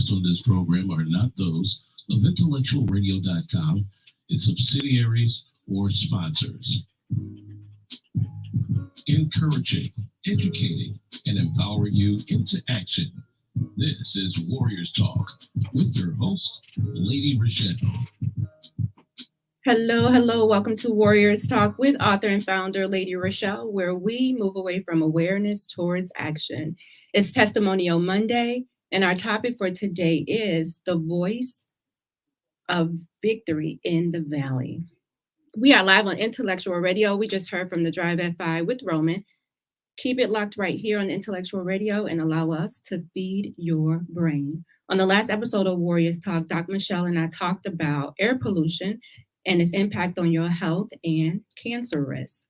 expressed on this program are not those of intellectualradio.com, its subsidiaries, or sponsors. Encouraging, educating, and empowering you into action. This is Warriors Talk with your host, Lady ReShell. Hello. Welcome to Warriors Talk with author and founder Lady ReShell, where we move away from awareness towards action. It's Testimonial Monday, and our topic for today is the voice of victory in the valley. We are live on Intellectual Radio. We just heard from the Drive at 5 with Roman. Keep it locked right here on Intellectual Radio and allow us to feed your brain. On the last episode of Warriors Talk, Dr. Michelle and I talked about air pollution and its impact on your health and cancer risk.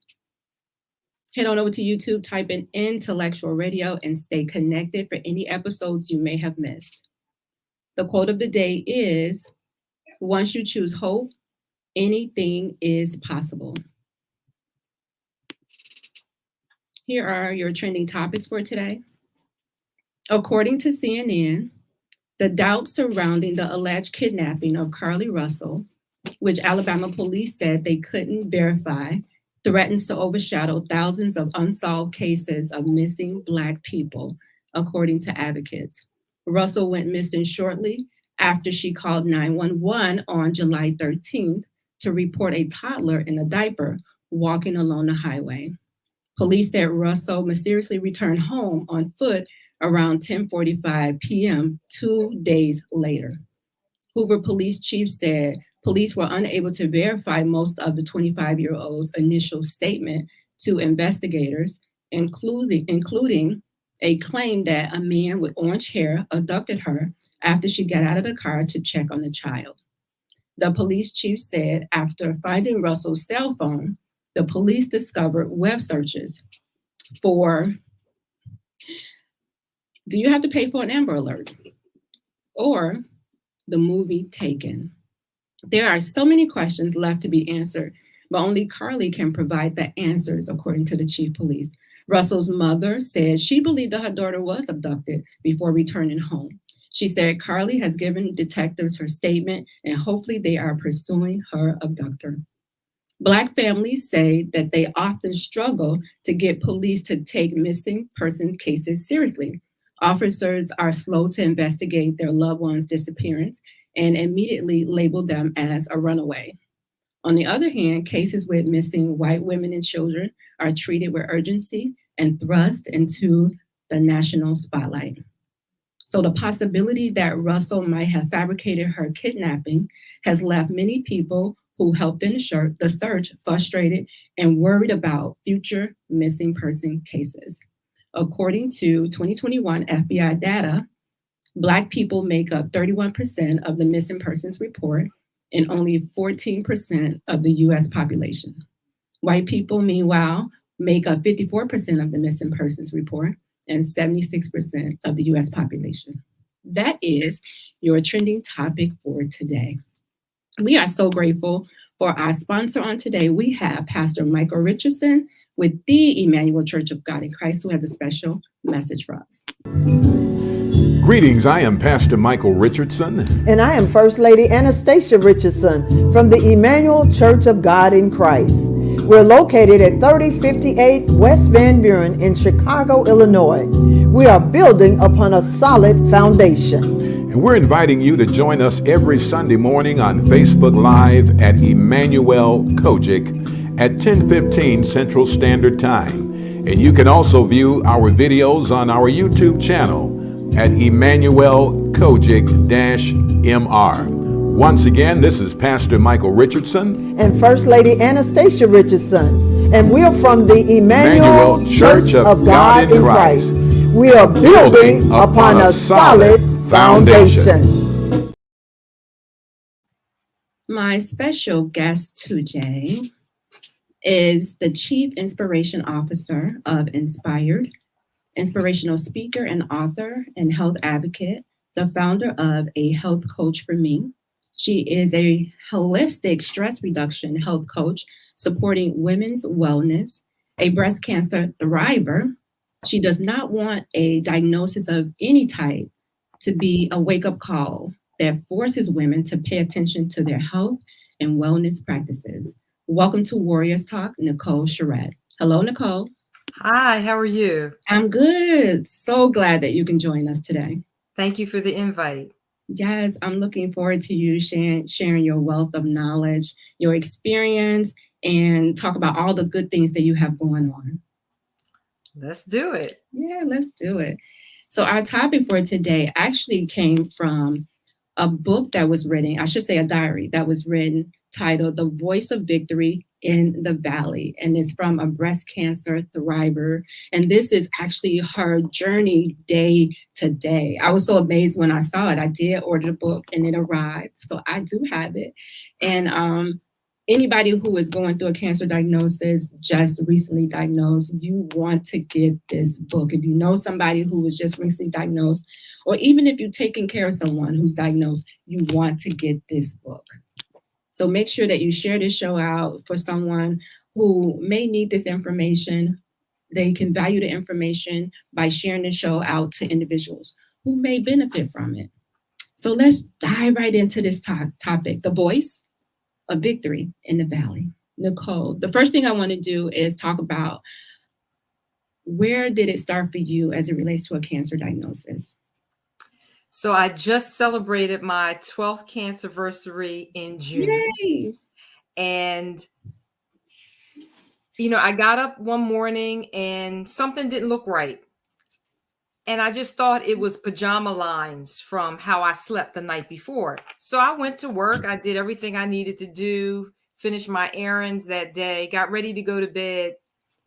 Head on over to YouTube, type in Intellectual Radio, and stay connected for any episodes you may have missed. The quote of the day is, once you choose hope, anything is possible. Here are your trending topics for today. According to CNN, the doubt surrounding the alleged kidnapping of Carlee Russell, which Alabama police said they couldn't verify, threatens to overshadow thousands of unsolved cases of missing Black people, according to advocates. Russell went missing shortly after she called 911 on July 13th to report a toddler in a diaper walking along the highway. Police said Russell mysteriously returned home on foot around 10:45 p.m. 2 days later. Hoover Police Chief said police were unable to verify most of the 25-year-old's initial statement to investigators, including a claim that a man with orange hair abducted her after she got out of the car to check on the child. The police chief said after finding Russell's cell phone, the police discovered web searches for, do you have to pay for an Amber Alert? Or the movie Taken. There are so many questions left to be answered, but only Carlee can provide the answers, according to the chief police. Russell's mother said she believed that her daughter was abducted before returning home. She said Carlee has given detectives her statement, and hopefully they are pursuing her abductor. Black families say that they often struggle to get police to take missing person cases seriously. Officers are slow to investigate their loved one's disappearance and immediately label them as a runaway. On the other hand, cases with missing white women and children are treated with urgency and thrust into the national spotlight. So the possibility that Russell might have fabricated her kidnapping has left many people who helped in the search frustrated and worried about future missing person cases. According to 2021 FBI data, Black people make up 31% of the missing persons report and only 14% of the US population. White people, meanwhile, make up 54% of the missing persons report and 76% of the US population. That is your trending topic for today. We are so grateful for our sponsor on today. We have Pastor Michael Richardson with the Emanuel Church of God in Christ, who has a special message for us. Greetings, I am Pastor Michael Richardson. And I am First Lady Anastasia Richardson from the Emanuel Church of God in Christ. We're located at 3058 West Van Buren in Chicago, Illinois. We are building upon a solid foundation. And we're inviting you to join us every Sunday morning on Facebook Live at Emanuel COGIC at 10:15 Central Standard Time. And you can also view our videos on our YouTube channel at Emanuel COGIC-MR. Once again, this is Pastor Michael Richardson and First Lady Anastasia Richardson, and we're from the Emanuel Church of God in Christ. We are building upon a solid foundation. My special guest today is the Chief Inspiration Officer of Inspired, inspirational speaker and author and health advocate, the founder of A Health Coach for Me. She is a holistic stress reduction health coach supporting women's wellness, a breast cancer thriver. She does not want a diagnosis of any type to be a wake-up call that forces women to pay attention to their health and wellness practices. Welcome to Warriors Talk, Nicholle Surratte. Hello, Nicholle. Hi, how are you? I'm good. So glad that you can join us today. Thank you for the invite. Yes, I'm looking forward to you sharing your wealth of knowledge, your experience, and talk about all the good things that you have going on. Let's do it. Yeah, let's do it. So our topic for today actually came from a book that was written, I should say a diary that was written, titled The Voice of Victory in the Valley. And it's from a breast cancer thriver. And this is actually her journey day to day. I was so amazed when I saw it. I did order the book and it arrived. So I do have it. And anybody who is going through a cancer diagnosis, just recently diagnosed, you want to get this book. If you know somebody who was just recently diagnosed, or even if you're taking care of someone who's diagnosed, you want to get this book. So make sure that you share this show out for someone who may need this information. They can value the information by sharing the show out to individuals who may benefit from it. So let's dive right into this topic, the voice of victory in the valley. Nicholle, the first thing I want to do is talk about, where did it start for you as it relates to a cancer diagnosis? So I just celebrated my 12th cancerversary in June. Yay! And, I got up one morning and something didn't look right. And I just thought it was pajama lines from how I slept the night before. So I went to work. I did everything I needed to do, finished my errands that day, got ready to go to bed,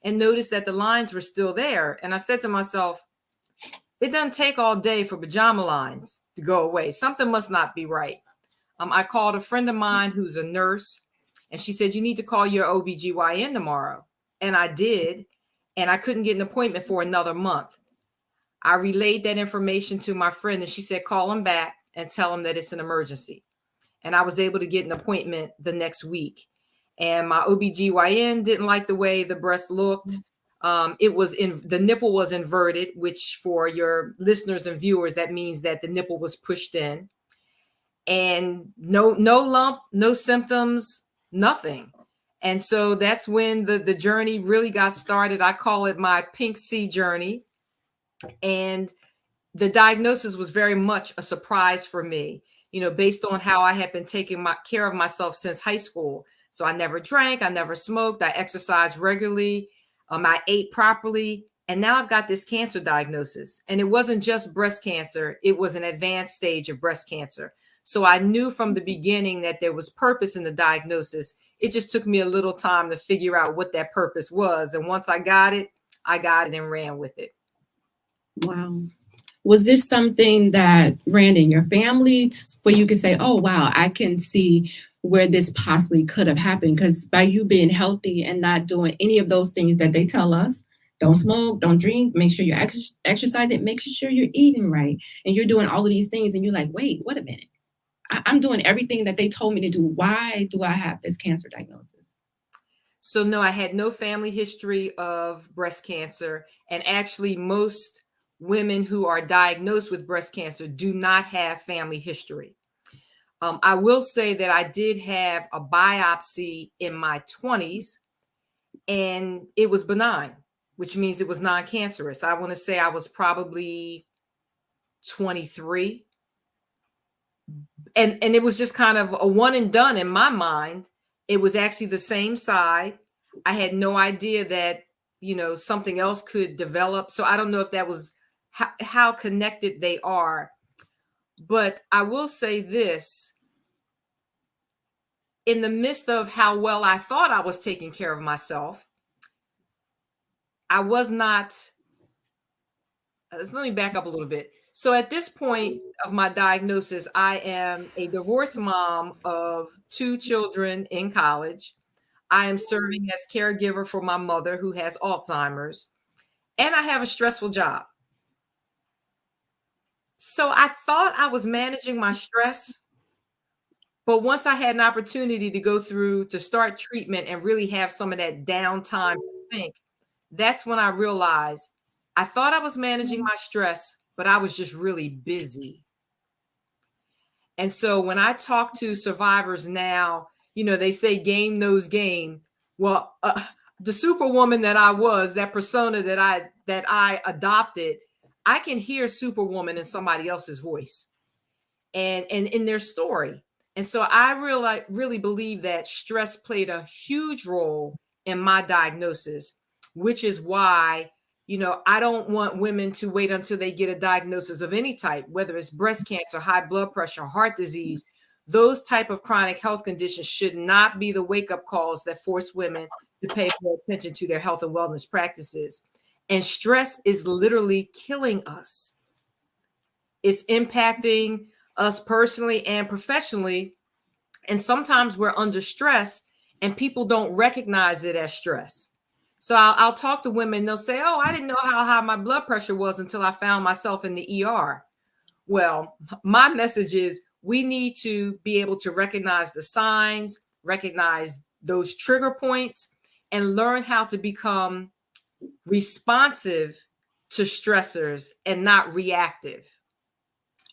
and noticed that the lines were still there. And I said to myself, it doesn't take all day for pajama lines to go away. Something must not be right. I called a friend of mine who's a nurse, and she said, you need to call your OBGYN tomorrow. And I did, and I couldn't get an appointment for another month. I relayed that information to my friend, and she said, call him back and tell him that it's an emergency. And I was able to get an appointment the next week. And my OBGYN didn't like the way the breast looked. The nipple was inverted, which for your listeners and viewers, that means that the nipple was pushed in. And no lump, no symptoms, nothing. And so that's when the journey really got started. I call it my pink sea journey. And the diagnosis was very much a surprise for me, based on how I had been taking care of myself since high school. So I never drank, I never smoked, I exercised regularly, I ate properly. And now I've got this cancer diagnosis. And it wasn't just breast cancer, it was an advanced stage of breast cancer. So I knew from the beginning that there was purpose in the diagnosis. It just took me a little time to figure out what that purpose was. And once I got it and ran with it. Wow. Was this something that ran in your family where you could say, oh, wow, I can see where this possibly could have happened? Because by you being healthy and not doing any of those things that they tell us, don't smoke, don't drink, make sure you're exercising, make sure you're eating right, and you're doing all of these things, and you're like, wait a minute. I'm doing everything that they told me to do. Why do I have this cancer diagnosis? So no, I had no family history of breast cancer. And actually, most women who are diagnosed with breast cancer do not have family history. I will say that I did have a biopsy in my 20s, and it was benign, which means it was non-cancerous. I want to say I was probably 23. And it was just kind of a one and done in my mind. It was actually the same side. I had no idea that, something else could develop. So I don't know if that was how connected they are. But I will say this. In the midst of how well I thought I was taking care of myself, I was not. Let me back up a little bit. So at this point of my diagnosis, I am a divorced mom of 2 children in college. I am serving as caregiver for my mother who has Alzheimer's, and I have a stressful job. So I thought I was managing my stress, but once I had an opportunity to start treatment and really have some of that downtime to think, that's when I realized I thought I was managing my stress, but I was just really busy. And so when I talk to survivors now, they say game knows game. Well, the superwoman that I was, that persona that I adopted, I can hear superwoman in somebody else's voice and in their story. And so I really believe that stress played a huge role in my diagnosis, which is why, I don't want women to wait until they get a diagnosis of any type, whether it's breast cancer, high blood pressure, heart disease. Those type of chronic health conditions should not be the wake-up calls that force women to pay more attention to their health and wellness practices. And stress is literally killing us. It's impacting us personally and professionally. And sometimes we're under stress and people don't recognize it as stress. So I'll talk to women. They'll say, oh, I didn't know how high my blood pressure was until I found myself in the ER. Well, my message is we need to be able to recognize the signs, recognize those trigger points, and learn how to become responsive to stressors and not reactive.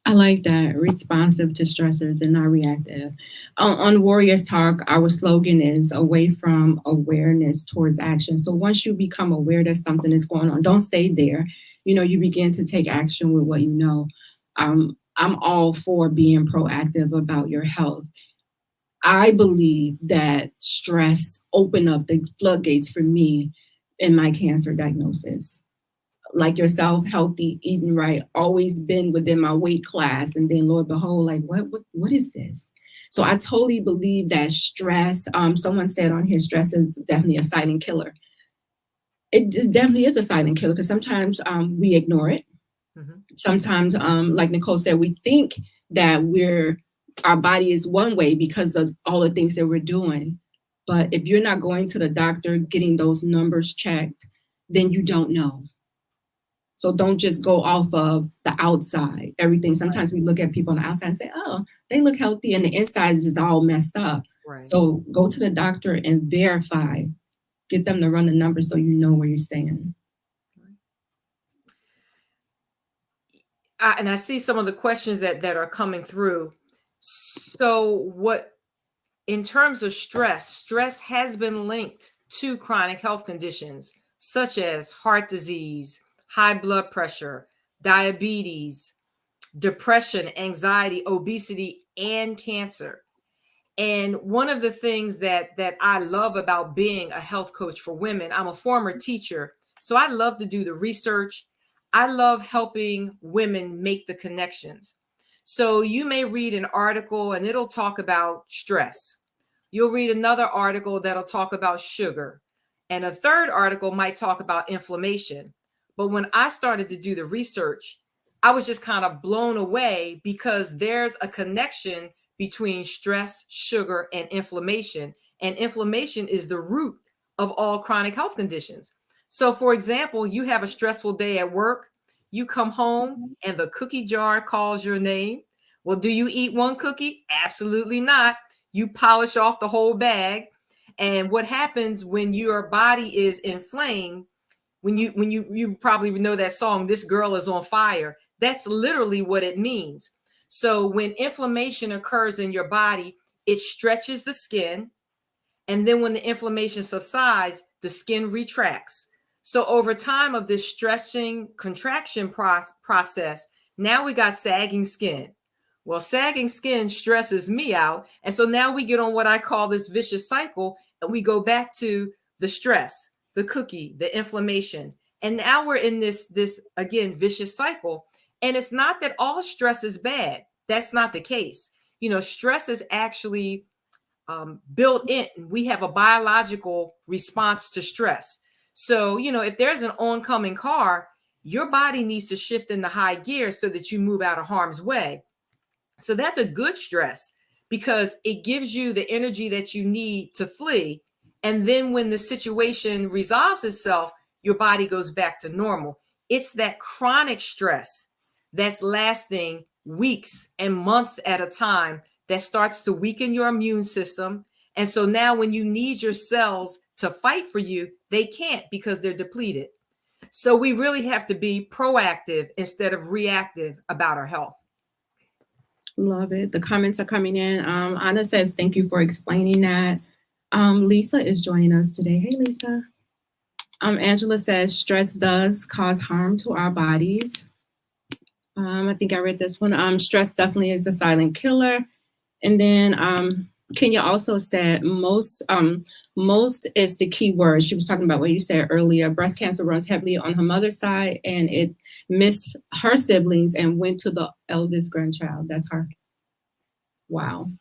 I like that. Responsive to stressors and not reactive. On Warriors Talk, our slogan is away from awareness towards action. So once you become aware that something is going on, don't stay there. You begin to take action with what you know. I'm all for being proactive about your health. I believe that stress opened up the floodgates for me in my cancer diagnosis. Like yourself, healthy, eating right, always been within my weight class. And then Lord behold, like, what is this? So I totally believe that stress, someone said on here, stress is definitely a silent killer. It just definitely is a silent killer because sometimes we ignore it. Mm-hmm. Sometimes, like Nicholle said, we think that our body is one way because of all the things that we're doing. But if you're not going to the doctor, getting those numbers checked, then you don't know. So don't just go off of the outside, everything. Sometimes we look at people on the outside and say, oh, they look healthy and the inside is just all messed up. Right. So go to the doctor and verify, get them to run the numbers so you know where you stand. And I see some of the questions that are coming through. So in terms of stress has been linked to chronic health conditions such as heart disease, high blood pressure, diabetes, depression, anxiety, obesity, and cancer. And one of the things that I love about being a health coach for women, I'm a former teacher, so I love to do the research. I love helping women make the connections. So you may read an article and it'll talk about stress. You'll read another article that'll talk about sugar. And a third article might talk about inflammation. But when I started to do the research, I was just kind of blown away because there's a connection between stress, sugar, and inflammation. And inflammation is the root of all chronic health conditions. So, for example, you have a stressful day at work, you come home and the cookie jar calls your name. Well, do you eat one cookie? Absolutely not. You polish off the whole bag. And what happens when your body is inflamed, when you probably know that song, This Girl Is on Fire, that's literally what it means. So when inflammation occurs in your body, it stretches the skin. And then when the inflammation subsides, the skin retracts. So over time of this stretching contraction process, now we got sagging skin. Well, sagging skin stresses me out. And so now we get on what I call this vicious cycle, and we go back to the stress, the cookie, the inflammation. And now we're in this again, vicious cycle. And it's not that all stress is bad. That's not the case. Stress is actually built in. We have a biological response to stress. So, if there's an oncoming car, your body needs to shift into high gear so that you move out of harm's way. So that's a good stress because it gives you the energy that you need to flee. And then when the situation resolves itself, your body goes back to normal. It's that chronic stress that's lasting weeks and months at a time that starts to weaken your immune system. And so now when you need your cells to fight for you, they can't because they're depleted. So we really have to be proactive instead of reactive about our health. Love it. The comments are coming in. Anna says, thank you for explaining that. Lisa is joining us today. Hey, Lisa. Angela says, stress does cause harm to our bodies. I think I read this one. Stress definitely is a silent killer. And then Kenya also said, most is the key word. She was talking about what you said earlier. Breast cancer runs heavily on her mother's side, and it missed her siblings and went to the eldest grandchild. That's her. Wow.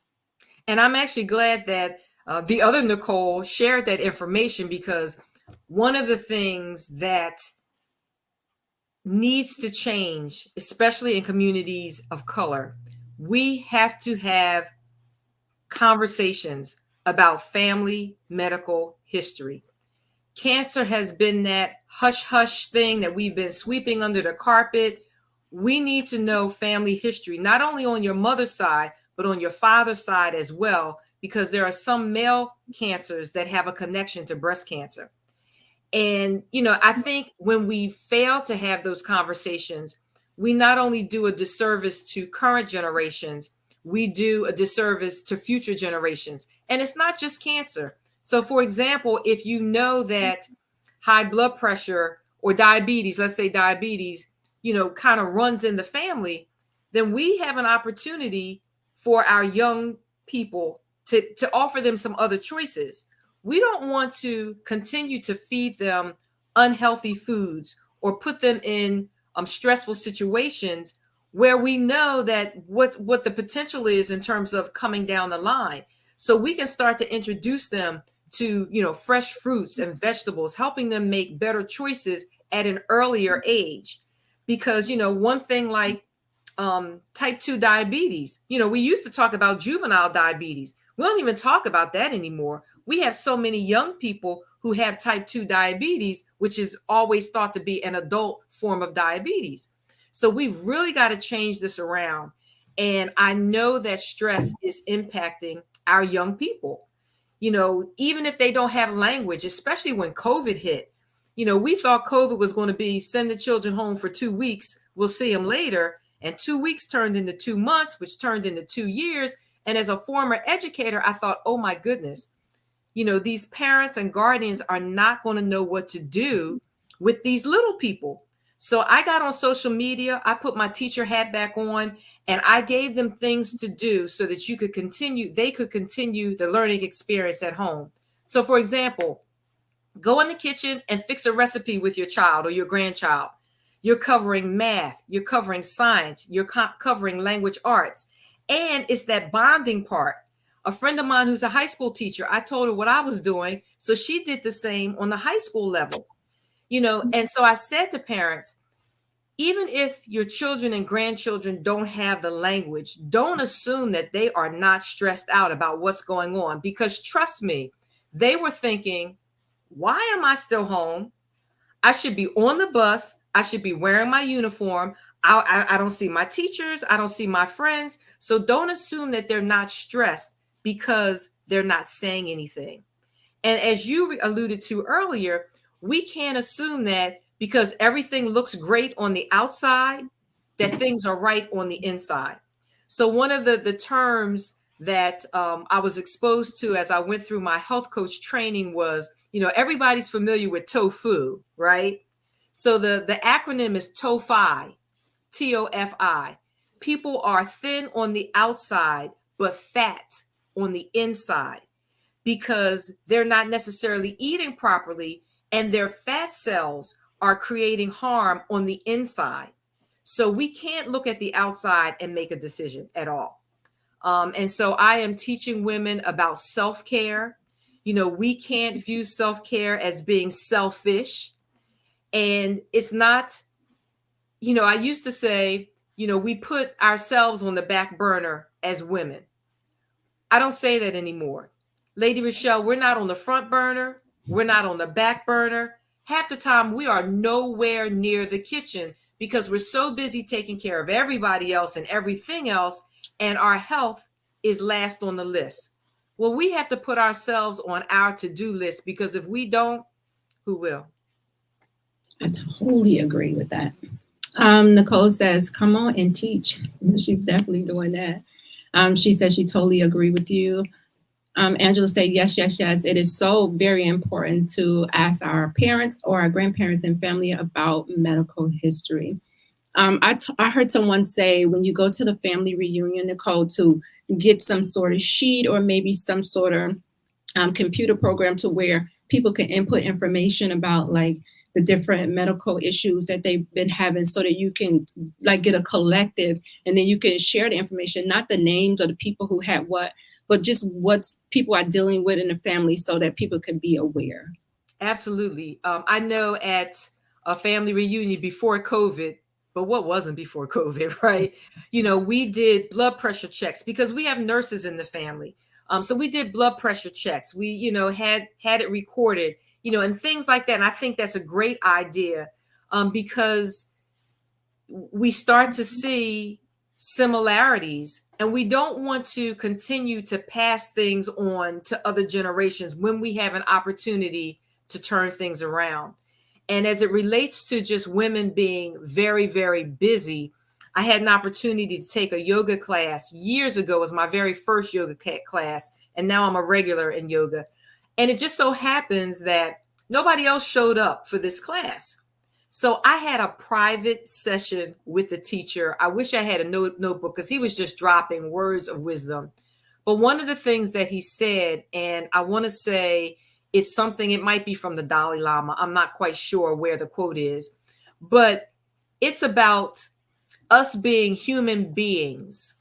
And I'm actually glad that the other Nicholle shared that information, because one of the things that needs to change, especially in communities of color, we have to have conversations about family medical history. Cancer has been that hush hush thing that we've been sweeping under the carpet. We need to know family history, not only on your mother's side, but on your father's side as well, because there are some male cancers that have a connection to breast cancer. And, I think when we fail to have those conversations, we not only do a disservice to current generations, we do a disservice to future generations. And it's not just cancer. So, for example, if you know that high blood pressure or diabetes, let's say diabetes, kind of runs in the family, then we have an opportunity for our young people to offer them some other choices. We don't want to continue to feed them unhealthy foods or put them in stressful situations where we know that what the potential is in terms of coming down the line. So we can start to introduce them to, fresh fruits and vegetables, helping them make better choices at an earlier age. Because, one thing like type 2 diabetes, we used to talk about juvenile diabetes. We don't even talk about that anymore. We have so many young people who have type 2 diabetes, which is always thought to be an adult form of diabetes. So we've really got to change this around. And I know that stress is impacting our young people. Even if they don't have language, especially when COVID hit, we thought COVID was going to be send the children home for 2 weeks. We'll see them later. And 2 weeks turned into 2 months, which turned into 2 years. And as a former educator, I thought, oh my goodness, these parents and guardians are not going to know what to do with these little people. So I got on social media, I put my teacher hat back on, and I gave them things to do so that they could continue the learning experience at home. So for example, go in the kitchen and fix a recipe with your child or your grandchild. You're covering math, you're covering science, you're covering language arts. And it's that bonding part. A friend of mine who's a high school teacher, I told her what I was doing. So she did the same on the high school level. And so I said to parents, even if your children and grandchildren don't have the language, don't assume that they are not stressed out about what's going on, because trust me, they were thinking, why am I still home? I should be on the bus. I should be wearing my uniform. I don't see my teachers. I don't see my friends. So don't assume that they're not stressed because they're not saying anything. And as you alluded to earlier, we can't assume that because everything looks great on the outside, that things are right on the inside. So one of the terms that I was exposed to as I went through my health coach training was, everybody's familiar with tofu, right? So the acronym is TOFI, TOFI. People are thin on the outside, but fat on the inside because they're not necessarily eating properly, and their fat cells are creating harm on the inside. So we can't look at the outside and make a decision at all. And so I am teaching women about self-care. We can't view self-care as being selfish. And it's not, I used to say, we put ourselves on the back burner as women. I don't say that anymore. Lady ReShell, we're not on the front burner. We're not on the back burner. Half the time we are nowhere near the kitchen because we're so busy taking care of everybody else and everything else, and our health is last on the list. Well, we have to put ourselves on our to-do list, because if we don't, who will? I totally agree with that. Nicole says, come on and teach. She's definitely doing that. She says she totally agree with you. Angela said, yes, yes, yes. It is so very important to ask our parents or our grandparents and family about medical history. I heard someone say when you go to the family reunion, Nicole, to get some sort of sheet or maybe some sort of computer program to where people can input information about like the different medical issues that they've been having so that you can like get a collective and then you can share the information, not the names of the people who had what, but just what people are dealing with in the family so that people can be aware. Absolutely. I know at a family reunion before COVID, but what wasn't before COVID, right? We did blood pressure checks because we have nurses in the family. So we did blood pressure checks. We, had it recorded, and things like that. And I think that's a great idea because we start to see similarities, and we don't want to continue to pass things on to other generations when we have an opportunity to turn things around. And as it relates to just women being very, very busy, I had an opportunity to take a yoga class years ago. It was my very first yoga class, and now I'm a regular in yoga. And it just so happens that nobody else showed up for this class. So I had a private session with the teacher. I wish I had a notebook because he was just dropping words of wisdom. But one of the things that he said, and I want to say it's something, it might be from the Dalai Lama. I'm not quite sure where the quote is, but it's about us being human beings.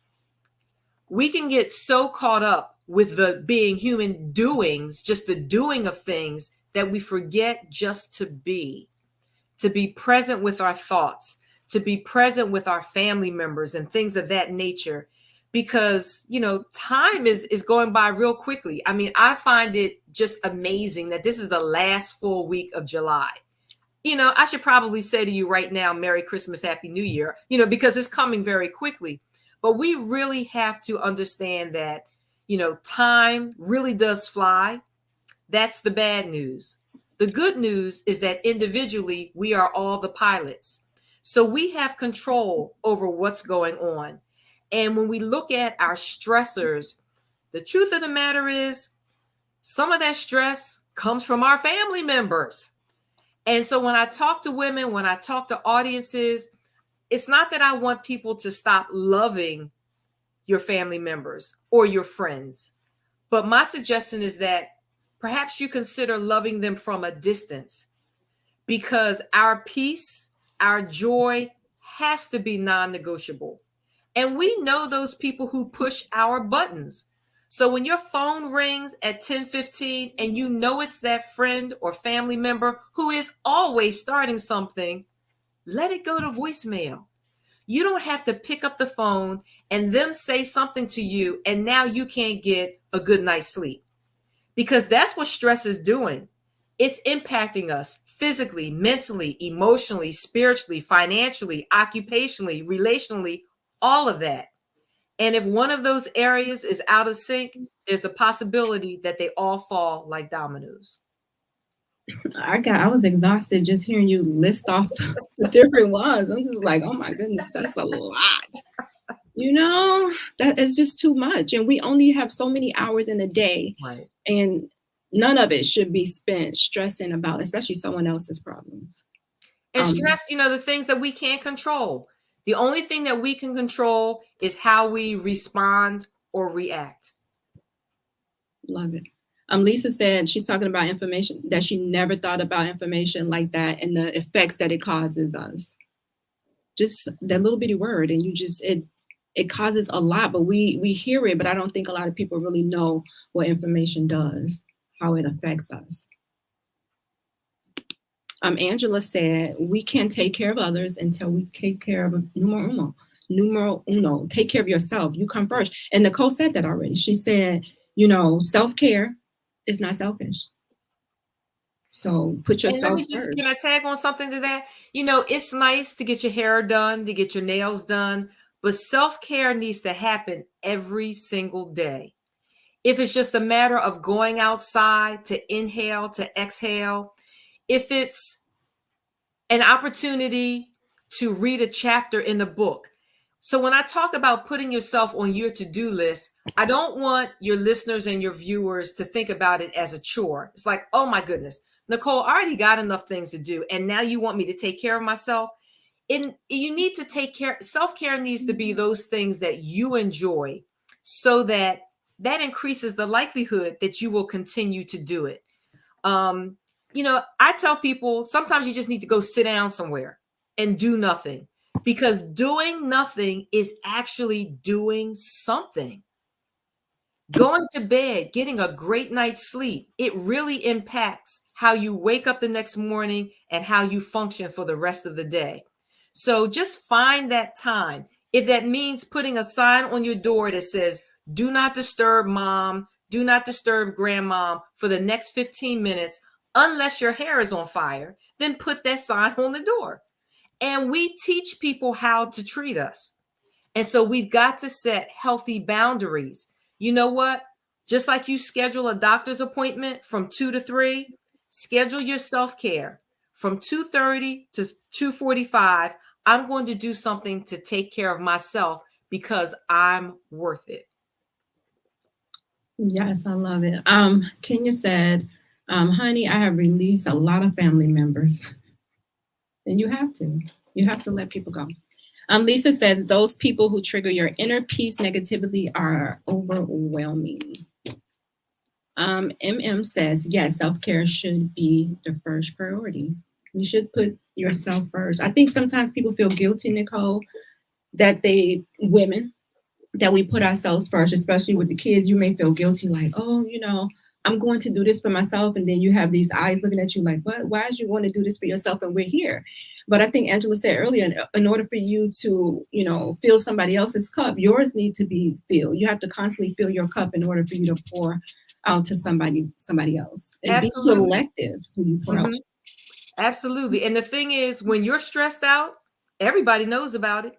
We can get so caught up with the being human doings, just the doing of things, that we forget just to be present with our thoughts, to be present with our family members and things of that nature. Because, time is going by real quickly. I mean, I find it just amazing that this is the last full week of July. I should probably say to you right now, Merry Christmas, Happy New Year, because it's coming very quickly. But we really have to understand that, time really does fly. That's the bad news. The good news is that individually, we are all the pilots. So we have control over what's going on. And when we look at our stressors, the truth of the matter is some of that stress comes from our family members. And so when I talk to women, when I talk to audiences, it's not that I want people to stop loving your family members or your friends. But my suggestion is that perhaps you consider loving them from a distance, because our peace, our joy has to be non-negotiable. And we know those people who push our buttons. So when your phone rings at 10:15 and you know it's that friend or family member who is always starting something, let it go to voicemail. You don't have to pick up the phone and them say something to you and now you can't get a good night's sleep. Because that's what stress is doing. It's impacting us physically, mentally, emotionally, spiritually, financially, occupationally, relationally, all of that. And if one of those areas is out of sync, there's a possibility that they all fall like dominoes. I was exhausted just hearing you list off the different ones. I'm just like, oh my goodness, that's a lot. That is just too much. And we only have so many hours in a day. Right. And none of it should be spent stressing about, especially someone else's problems. And stress, the things that we can't control. The only thing that we can control is how we respond or react. Love it. Lisa said she's talking about information, that she never thought about information like that and the effects that it causes us. Just that little bitty word, and it causes a lot, but we hear it, but I don't think a lot of people really know what information does, how it affects us. Angela said, we can take care of others until we take care of numero uno, take care of yourself. You come first. And Nicole said that already. She said, self-care is not selfish. So put yourself first. Can I tag on something to that? It's nice to get your hair done, to get your nails done, but self-care needs to happen every single day. If it's just a matter of going outside to inhale, to exhale, if it's an opportunity to read a chapter in the book. So when I talk about putting yourself on your to-do list, I don't want your listeners and your viewers to think about it as a chore. It's like, oh my goodness, Nicholle, I already got enough things to do, and now you want me to take care of myself? You need to take care. Self-care needs to be those things that you enjoy, so that increases the likelihood that you will continue to do it. I tell people sometimes you just need to go sit down somewhere and do nothing, because doing nothing is actually doing something. Going to bed, getting a great night's sleep, it really impacts how you wake up the next morning and how you function for the rest of the day. So just find that time. If that means putting a sign on your door that says, do not disturb mom, do not disturb grandma for the next 15 minutes, unless your hair is on fire, then put that sign on the door. And we teach people how to treat us. And so we've got to set healthy boundaries. You know what? Just like you schedule a doctor's appointment from 2 to 3, schedule your self-care from 2:30 to 2:45. I'm going to do something to take care of myself because I'm worth it. Yes, I love it. Kenya said, honey, I have released a lot of family members. And you have to let people go. Lisa says, those people who trigger your inner peace negativity are overwhelming. MM says, yes, self-care should be the first priority. You should put yourself first. I think sometimes people feel guilty, Nicholle, that women, that we put ourselves first, especially with the kids. You may feel guilty, like, oh, I'm going to do this for myself. And then you have these eyes looking at you like, what? Why is you want to do this for yourself? And we're here. But I think Angela said earlier, in order for you to, fill somebody else's cup, yours need to be filled. You have to constantly fill your cup in order for you to pour out to somebody else. And Absolutely. Be selective who you pour out to. Absolutely. And the thing is, when you're stressed out, everybody knows about it.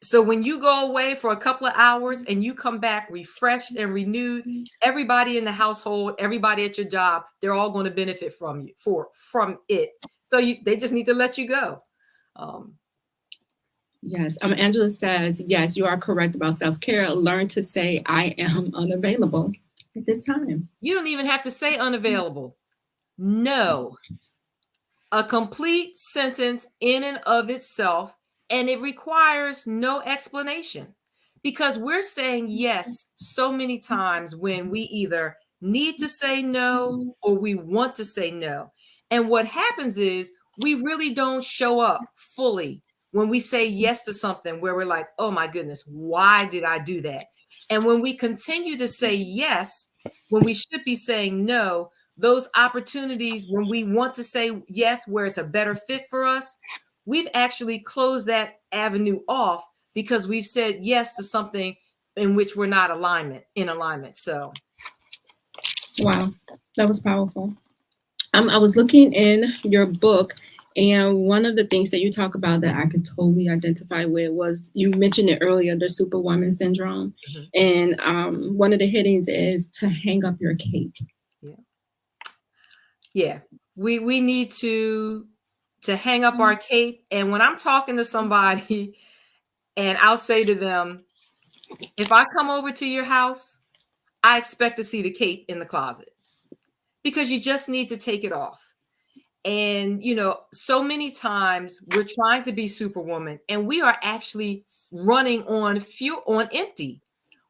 So when you go away for a couple of hours and you come back refreshed and renewed, everybody in the household, everybody at your job, they're all going to benefit from it. So they just need to let you go. Yes. Angela says, yes, you are correct about self-care. Learn to say, I am unavailable at this time. You don't even have to say unavailable. No. A complete sentence in and of itself. And it requires no explanation, because we're saying yes so many times when we either need to say no or we want to say no. And what happens is we really don't show up fully when we say yes to something where we're like, oh my goodness, why did I do that? And when we continue to say yes, when we should be saying no, those opportunities when we want to say yes, where it's a better fit for us, we've actually closed that avenue off because we've said yes to something in which we're not in alignment. So, wow, that was powerful. I was looking in your book, and one of the things that you talk about that I could totally identify with was, you mentioned it earlier, the Superwoman syndrome. Mm-hmm. And one of the headings is to hang up your cape. Yeah. We need to hang up our cape. And when I'm talking to somebody and I'll say to them, if I come over to your house, I expect to see the cape in the closet, because you just need to take it off. And, so many times we're trying to be Superwoman and we are actually running on empty.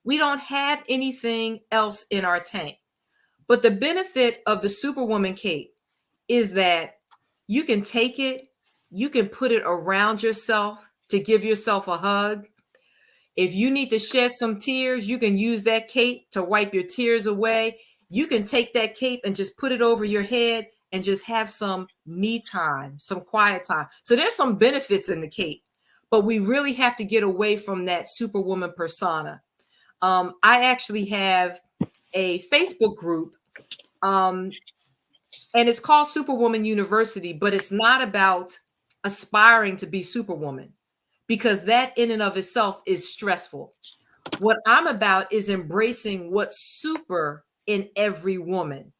We don't have anything else in our tank. But the benefit of the Superwoman cape is that you can take it, you can put it around yourself to give yourself a hug. If you need to shed some tears, you can use that cape to wipe your tears away. You can take that cape and just put it over your head and just have some me time, some quiet time. So there's some benefits in the cape, but we really have to get away from that Superwoman persona. I actually have a Facebook group, and it's called Superwoman University, but it's not about aspiring to be Superwoman, because that in and of itself is stressful. What I'm about is embracing what's super in every woman.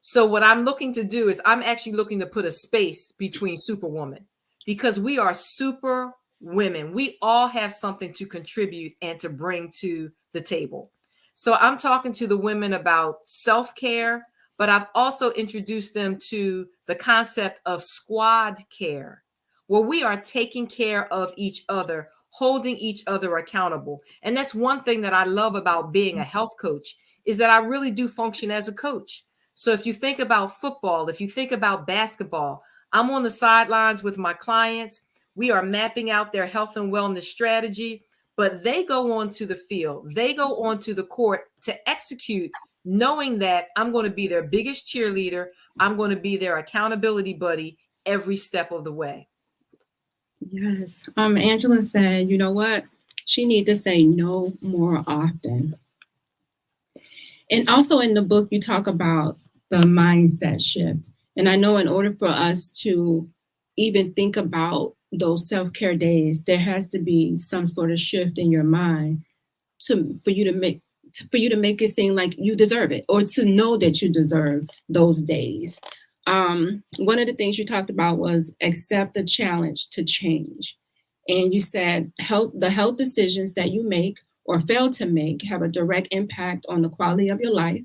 So what I'm looking to do is I'm actually looking to put a space between superwoman, because we are super women. We all have something to contribute and to bring to the table. So I'm talking to the women about self-care, but I've also introduced them to the concept of squad care, where we are taking care of each other, holding each other accountable. And that's one thing that I love about being a health coach, is that I really do function as a coach. So if you think about football, if you think about basketball, I'm on the sidelines with my clients. We are mapping out their health and wellness strategy, but they go onto the field, they go onto the court to execute, knowing that I'm going to be their biggest cheerleader. I'm going to be their accountability buddy every step of the way. Yes. Angela said, you know what? She needs to say no more often. And also in the book, you talk about the mindset shift. And I know in order for us to even think about those self-care days, there has to be some sort of shift in your mind for you to make it seem like you deserve it, or to know that you deserve those days. One of the things you talked about was accept the challenge to change. And you said the health decisions that you make or fail to make have a direct impact on the quality of your life.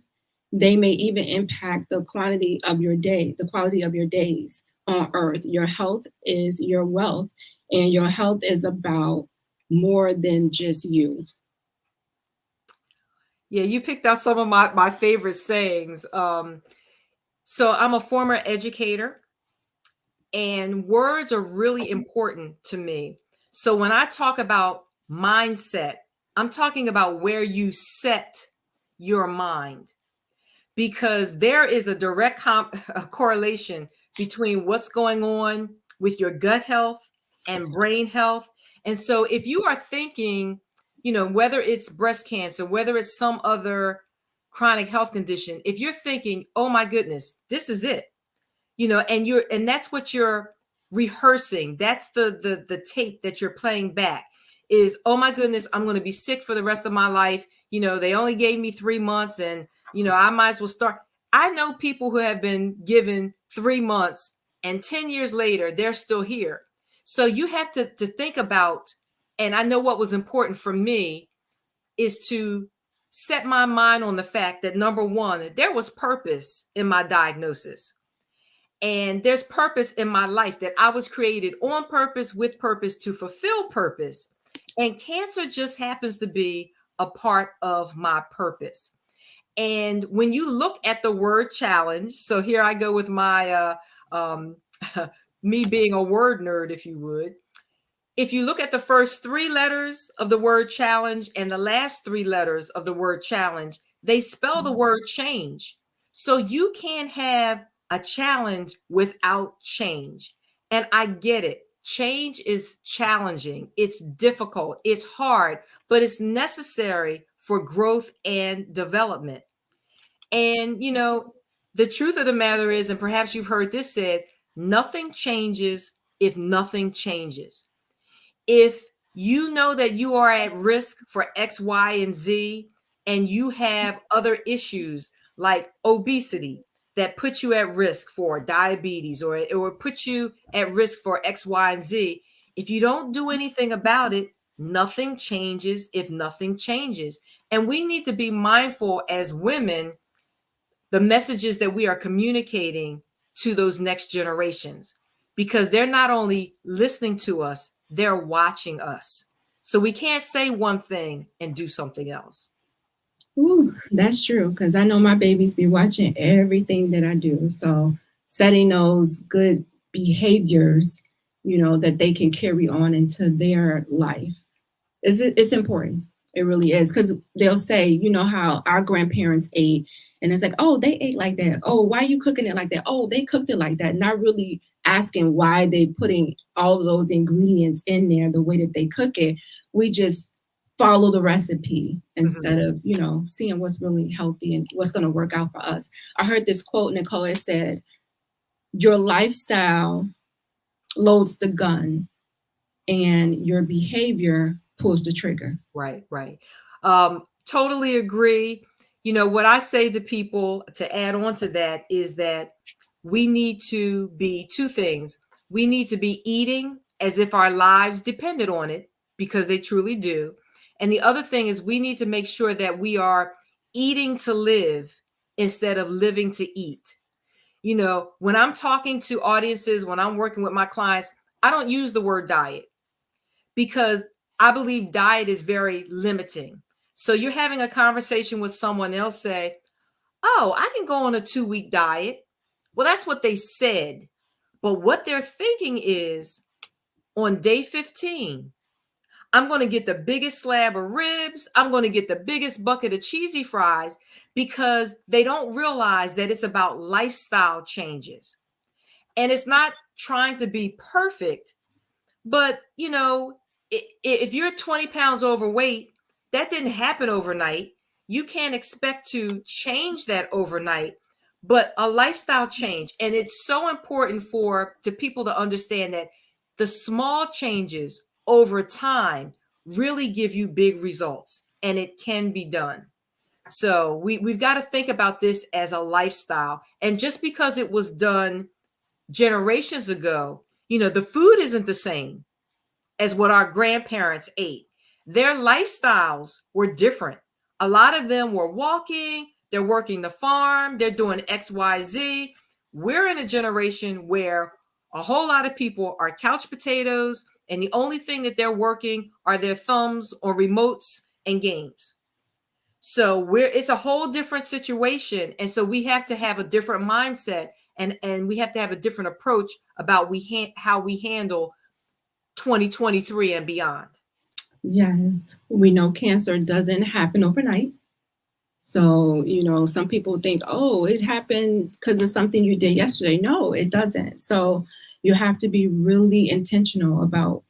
They may even impact the quality of your days on earth. Your health is your wealth, and your health is about more than just you. Yeah, you picked out some of my favorite sayings. So I'm a former educator, and words are really important to me. So when I talk about mindset, I'm talking about where you set your mind, because there is a direct a correlation between what's going on with your gut health and brain health. And so if you are thinking, whether it's breast cancer, whether it's some other chronic health condition, if you're thinking, oh my goodness, this is it, and that's what you're rehearsing. That's the tape that you're playing back is, oh my goodness, I'm going to be sick for the rest of my life. They only gave me 3 months, and, I might as well start. I know people who have been given 3 months, and 10 years later, they're still here. So you have to think about, and I know what was important for me is to set my mind on the fact that, number one, there was purpose in my diagnosis. And there's purpose in my life, that I was created on purpose, with purpose, to fulfill purpose. And cancer just happens to be a part of my purpose. And when you look at the word challenge, so here I go with my me being a word nerd, if you would. If you look at the first 3 letters of the word challenge and the last 3 letters of the word challenge, they spell the word change. So you can't have a challenge without change. And I get it. Change is challenging. It's difficult. It's hard, but it's necessary for growth and development. And, the truth of the matter is, and perhaps you've heard this said, nothing changes if nothing changes. If you know that you are at risk for X, Y, and Z, and you have other issues like obesity that put you at risk for diabetes, or put you at risk for X, Y, and Z, if you don't do anything about it, nothing changes if nothing changes. And we need to be mindful as women, the messages that we are communicating to those next generations, because they're not only listening to us, they're watching us. So we can't say one thing and do something else. Ooh, that's true, because I know my babies be watching everything that I do. So setting those good behaviors, that they can carry on into their life, it's important. It really is, because they'll say, how our grandparents ate, and it's like, oh, they ate like that. Oh, why are you cooking it like that? Oh, they cooked it like that. Not really asking why they putting all of those ingredients in there the way that they cook it. We just follow the recipe instead of, seeing what's really healthy and what's going to work out for us. I heard this quote, Nicholle said, your lifestyle loads the gun and your behavior pulls the trigger. Right. Totally agree. What I say to people to add on to that is that we need to be two things. We need to be eating as if our lives depended on it, because they truly do. And the other thing is we need to make sure that we are eating to live instead of living to eat. When I'm talking to audiences, when I'm working with my clients, I don't use the word diet, because I believe diet is very limiting. So you're having a conversation with someone, they'll say, oh, I can go on a 2-week diet. Well, that's what they said. But what they're thinking is, on day 15, I'm going to get the biggest slab of ribs. I'm going to get the biggest bucket of cheesy fries, because they don't realize that it's about lifestyle changes. And it's not trying to be perfect, but if you're 20 pounds overweight, that didn't happen overnight. You can't expect to change that overnight, but a lifestyle change. And it's so important to people to understand that the small changes over time really give you big results, and it can be done. So we've got to think about this as a lifestyle. And just because it was done generations ago, the food isn't the same as what our grandparents ate. Their lifestyles were different. A lot of them were walking, they're working the farm, they're doing XYZ. We're in a generation where a whole lot of people are couch potatoes, and the only thing that they're working are their thumbs or remotes and games. So it's a whole different situation. And so we have to have a different mindset, and we have to have a different approach about how we handle 2023 and beyond. Yes, we know cancer doesn't happen overnight. So, some people think, oh, it happened because of something you did yesterday. No, it doesn't. So you have to be really intentional about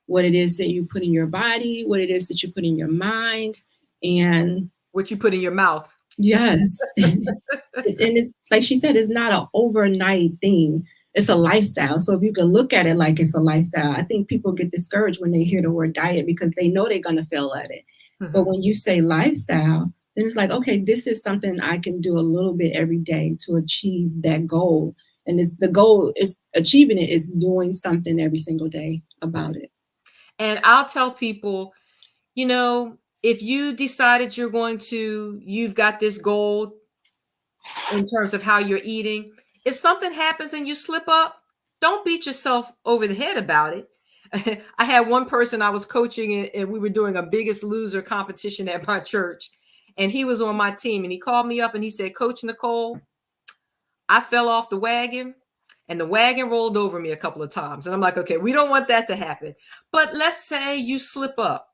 what it is that you put in your body, what it is that you put in your mind, and what you put in your mouth. Yes. And it's like she said, it's not an overnight thing. It's a lifestyle. So if you can look at it like it's a lifestyle, I think people get discouraged when they hear the word diet, because they know they're going to fail at it. Mm-hmm. But when you say lifestyle, then it's like, okay, this is something I can do a little bit every day to achieve that goal. And the goal is achieving it is doing something every single day about it. And I'll tell people, if you decided you've got this goal in terms of how you're eating, if something happens and you slip up, don't beat yourself over the head about it. I had one person I was coaching, and we were doing a Biggest Loser competition at my church, and he was on my team, and he called me up and he said, Coach Nicholle, I fell off the wagon, and the wagon rolled over me a couple of times. And I'm like, okay, we don't want that to happen. But let's say you slip up.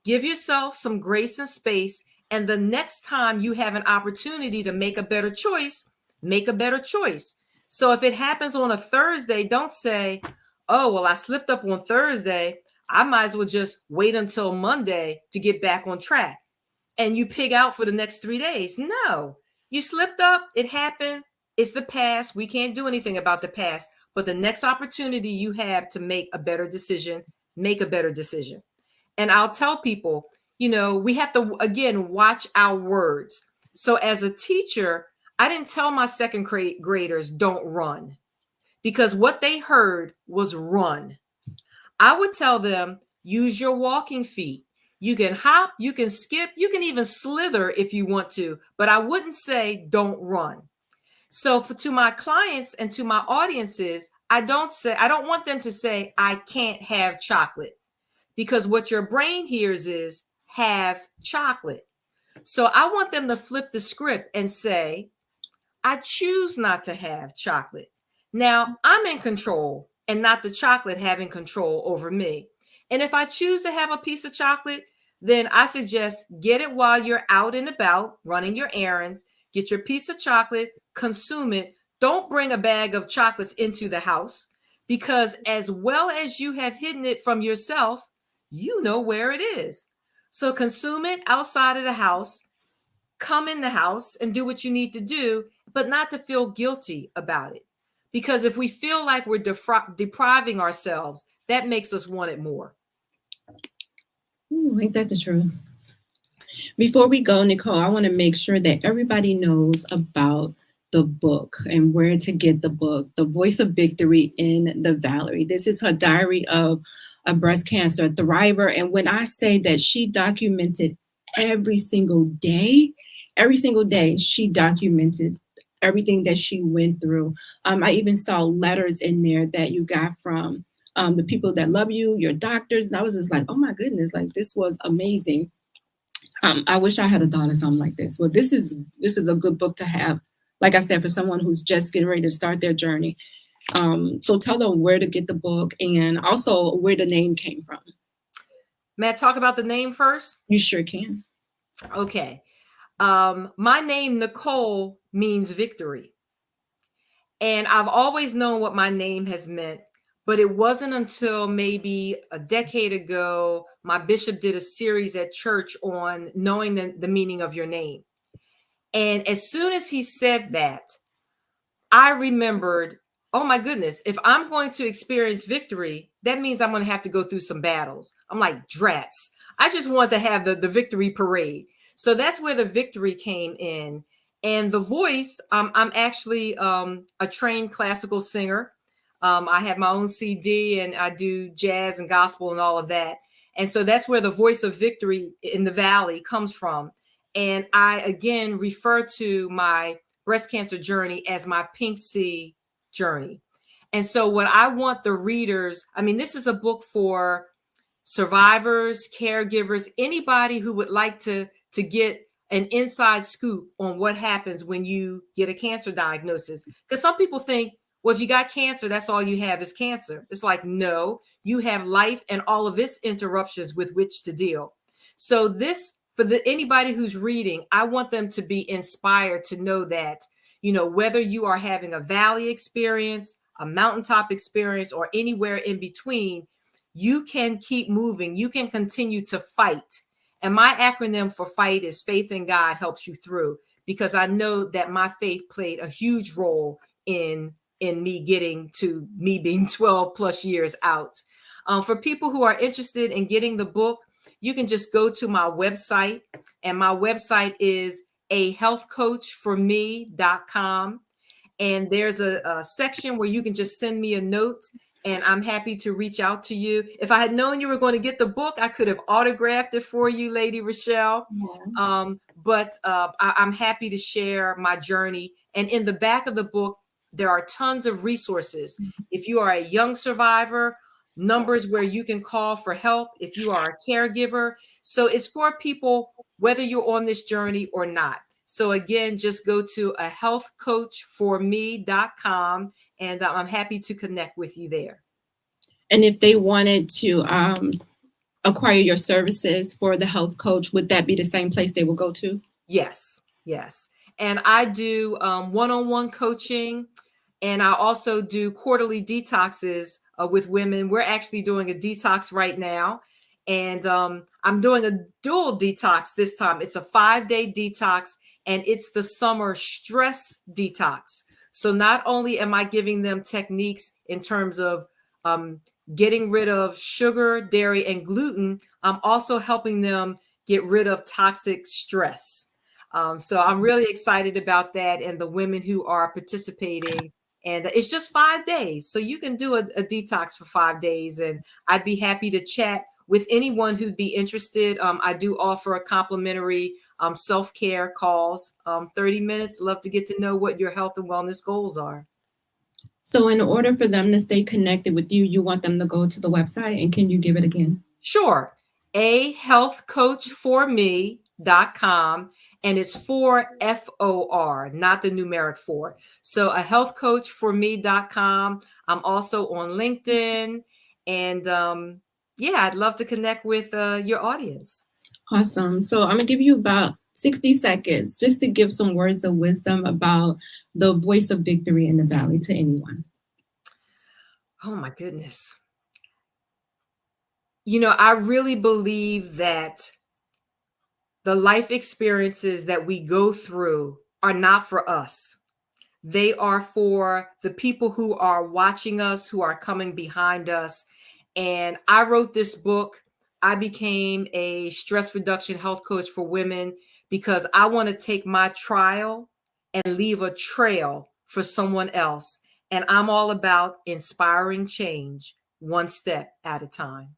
Give yourself some grace and space. And the next time you have an opportunity to make a better choice, make a better choice. So if it happens on a Thursday, don't say, oh, well, I slipped up on Thursday. I might as well just wait until Monday to get back on track. And you pig out for the next 3 days. No, you slipped up. It happened. It's the past. We can't do anything about the past. But the next opportunity you have to make a better decision, make a better decision. And I'll tell people, we have to, again, watch our words. So as a teacher, I didn't tell my second graders, don't run, because what they heard was run. I would tell them, use your walking feet. You can hop, you can skip, you can even slither if you want to, but I wouldn't say don't run. So to my clients and to my audiences, I don't want them to say, I can't have chocolate. Because what your brain hears is have chocolate. So I want them to flip the script and say, I choose not to have chocolate. Now I'm in control and not the chocolate having control over me. And if I choose to have a piece of chocolate, then I suggest get it while you're out and about running your errands, get your piece of chocolate, consume it. Don't bring a bag of chocolates into the house, because as well as you have hidden it from yourself, you know where it is. So consume it outside of the house, come in the house and do what you need to do, but not to feel guilty about it. Because if we feel like we're depriving ourselves, that makes us want it more. Ain't that the truth? Before we go, Nicholle, I want to make sure that everybody knows about the book and where to get the book, The Voice of Victory in the Valley. This is her diary of a breast cancer thriver. And when I say that she documented every single day, she documented everything that she went through. I even saw letters in there that you got from the people that love you, your doctors. And I was just like, oh my goodness, like this was amazing. I wish I had a daughter something like this. Well, this is a good book to have. Like I said, for someone who's just getting ready to start their journey. So tell them where to get the book and also where the name came from. May I talk about the name first? You sure can. Okay. My name, Nicholle, means victory. And I've always known what my name has meant, but it wasn't until maybe a decade ago, my bishop did a series at church on knowing the meaning of your name. And as soon as he said that, I remembered, oh my goodness, if I'm going to experience victory, that means I'm going to have to go through some battles. I'm like, drats. I just want to have the victory parade. So that's where the victory came in. And the voice, I'm actually a trained classical singer. I have my own CD and I do jazz and gospel and all of that. And so that's where the voice of victory in the valley comes from. And I, again, refer to my breast cancer journey as my pink sea journey. And so what I want the readers, I mean, this is a book for survivors, caregivers, anybody who would like to get an inside scoop on what happens when you get a cancer diagnosis. Because some people think, well, if you got cancer, that's all you have is cancer. It's like, no, you have life and all of its interruptions with which to deal. So this, for anybody who's reading, I want them to be inspired to know that, you know, whether you are having a valley experience, a mountaintop experience, or anywhere in between, you can keep moving. You can continue to fight. And my acronym for fight is faith in God helps you through, because I know that my faith played a huge role in me getting to me being 12 plus years out. For people who are interested in getting the book, you can just go to my website, and my website is ahealthcoachforme.com. And there's a section where you can just send me a note, and I'm happy to reach out to you. If I had known you were going to get the book, I could have autographed it for you, Lady ReShell. Yeah. But I'm happy to share my journey. And in the back of the book, there are tons of resources. If you are a young survivor, numbers where you can call for help. If you are a caregiver. So it's for people, whether you're on this journey or not. So again, just go to ahealthcoachforme.com, and I'm happy to connect with you there. And if they wanted to acquire your services for the health coach, would that be the same place they will go to? Yes, yes. And I do one-on-one coaching, and I also do quarterly detoxes with women. We're actually doing a detox right now, and I'm doing a dual detox this time. It's a 5-day detox, and it's the summer stress detox. So not only am I giving them techniques in terms of getting rid of sugar, dairy, and gluten, I'm also helping them get rid of toxic stress. So I'm really excited about that, and the women who are participating. And it's just 5 days. So you can do a detox for 5 days, and I'd be happy to chat with anyone who'd be interested. I do offer a complimentary self-care calls, 30 minutes. Love to get to know what your health and wellness goals are. So in order for them to stay connected with you, you want them to go to the website, and can you give it again? Sure. ahealthcoachforme.com, and it's 4 FOR, not the numeric 4. So ahealthcoachforme.com. I'm also on LinkedIn, and yeah, I'd love to connect with your audience. Awesome. So I'm gonna give you about 60 seconds just to give some words of wisdom about the voice of victory in the valley to anyone. Oh my goodness. You know, I really believe that the life experiences that we go through are not for us. They are for the people who are watching us, who are coming behind us. And I wrote this book I became a stress reduction health coach for women because I want to take my trial and leave a trail for someone else. And I'm all about inspiring change one step at a time.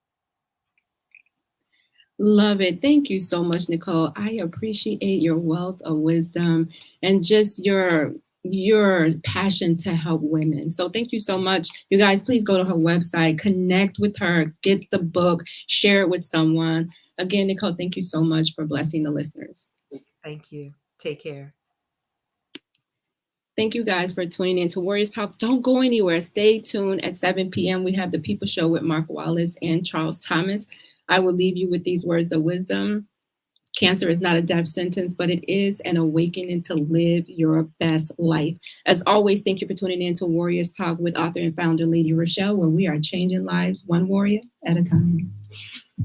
Love it. Thank you so much, Nicholle. I appreciate your wealth of wisdom and just your passion to help women. So thank you so much. You guys, please go to her website, connect with her, get the book, share it with someone. Again, Nicholle, thank you so much for blessing the listeners. Thank you. Take care. Thank you guys for tuning in to Warriors Talk. Don't go anywhere. Stay tuned at 7 p.m. We have the People Show with Mark Wallace and Charles Thomas. I will leave you with these words of wisdom. Cancer is not a death sentence, but it is an awakening to live your best life. As always, thank you for tuning in to Warriors Talk with author and founder Lady ReShell, where we are changing lives one warrior at a time.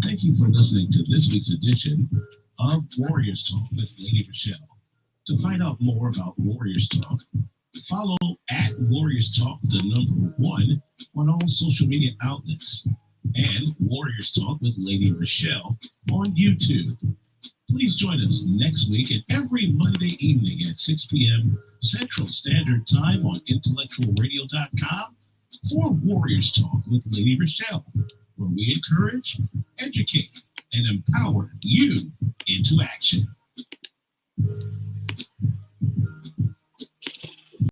Thank you for listening to this week's edition of Warriors Talk with Lady ReShell. To find out more about Warriors Talk, follow at Warriors Talk, the number 1, on all social media outlets, and Warriors Talk with Lady ReShell on YouTube. Please join us next week and every Monday evening at 6 p.m. Central Standard Time on intellectualradio.com for Warriors Talk with Lady ReShell, where we encourage, educate, and empower you into action.